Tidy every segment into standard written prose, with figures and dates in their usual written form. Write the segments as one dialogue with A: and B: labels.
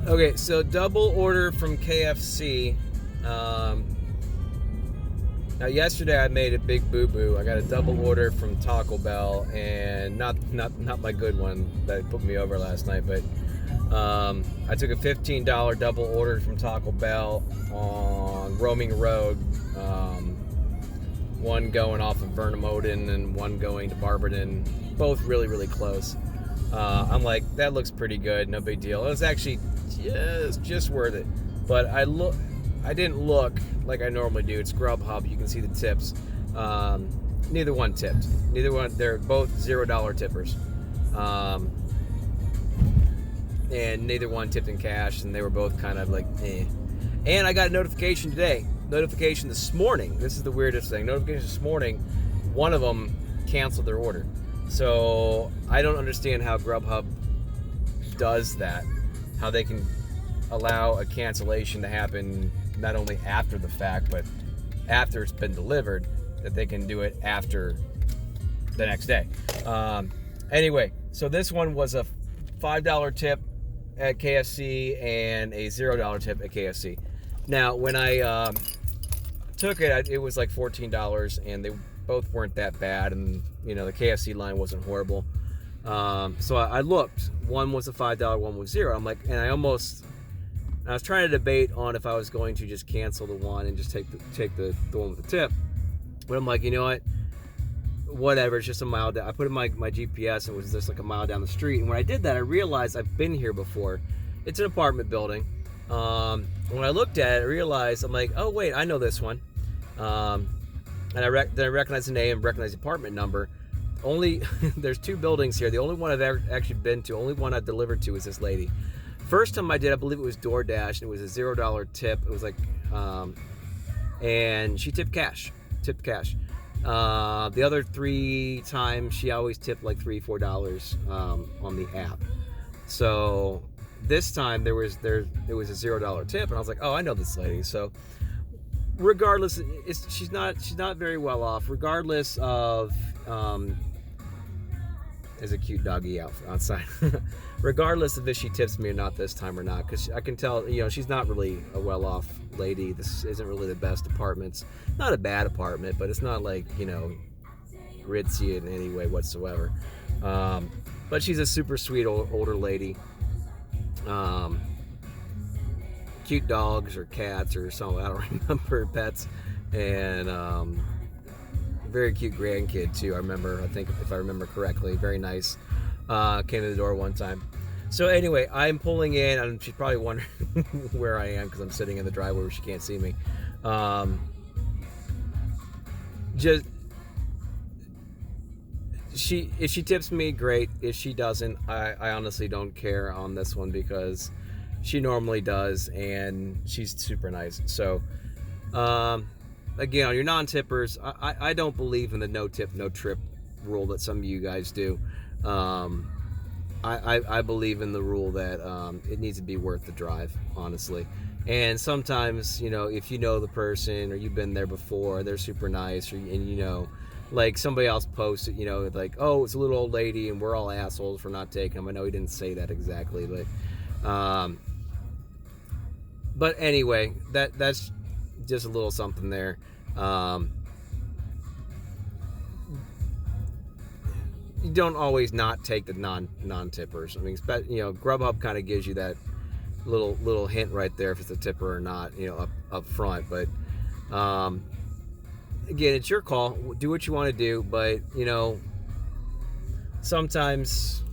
A: Okay, so double order from KFC. Now yesterday I made a big boo-boo. I got a double order from Taco Bell, and not my good one that put me over last night, but I took a $15 double order from Taco Bell on Roaming Road. One going off of Vernon and one going to Barberton. Both really close. I'm like, that looks pretty good, no big deal. It was actually just worth it. But I didn't look like I normally do. It's Grubhub. You can see the tips. Neither one tipped. Neither one. They're both $0 tippers. And neither one tipped in cash, and they were both kind of like, eh. And I got a notification today. Notification this morning. This is the weirdest thing. Notification this morning. One of them canceled their order. So I don't understand how Grubhub does that. How they can allow a cancellation to happen not only after the fact, but after it's been delivered, that they can do it after the next day. Anyway, so this one was a $5 tip at KFC and a $0 tip at KFC. Now, when I took it, it was like $14, and they both weren't that bad, and the KFC line wasn't horrible. So I looked. One was a $5, one was $0. I'm like, and I was trying to debate on if I was going to just cancel the one and just take the one with the tip. But I'm like, you know what? Whatever, it's just a mile down. I put in my GPS, and it was just like a mile down the street. And when I did that, I realized I've been here before. It's an apartment building. When I looked at it, I realized, I'm like, oh wait, I know this one. And then I recognized the name, recognized the apartment number. There's two buildings here. The only one I've ever actually been to, only one I delivered to, is this lady. First time I did, I believe it was DoorDash, and it was a $0 tip. It was like, and she tipped cash. The other 3 times, she always tipped like $3-4 on the app. So this time it was a $0 tip, and I was like, oh, I know this lady. So regardless, she's not very well off. Regardless of there's a cute doggy outside. Regardless of if she tips me or not this time or not, because I can tell, she's not really a well-off lady. This isn't really the best apartments. Not a bad apartment, but it's not like, ritzy in any way whatsoever. But she's a super sweet older lady. Cute dogs or cats or something. I don't remember, pets. And very cute grandkid too. I think if I remember correctly, very nice. Came to the door one time. So anyway, I'm pulling in, and she's probably wondering where I am because I'm sitting in the driveway where she can't see me. If she tips me, great. If she doesn't, I honestly don't care on this one because she normally does, and she's super nice. So again, on your non-tippers, I don't believe in the no tip, no trip rule that some of you guys do. I believe in the rule that it needs to be worth the drive, honestly. And sometimes, if you know the person or you've been there before, they're super nice, like somebody else posted, like, oh, it's a little old lady and we're all assholes for not taking them. I know he didn't say that exactly, but anyway, that's just a little something there. You don't always not take the non-tippers. I mean, Grubhub kind of gives you that little hint right there if it's a tipper or not, up front. But again, it's your call. Do what you want to do. But sometimes,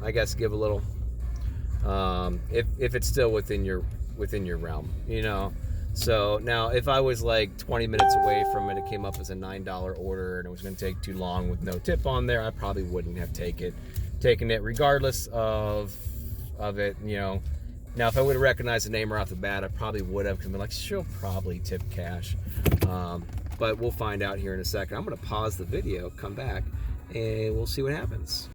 A: I guess give a little. If it's still within your realm, So now, if I was like 20 minutes away from it, it came up as a $9 order, and it was going to take too long with no tip on there, I probably wouldn't have taken it, regardless of it. Now if I would have recognized the name right off the bat, I probably would have, because I'm like, she'll probably tip cash. But we'll find out here in a second. I'm going to pause the video, come back, and we'll see what happens.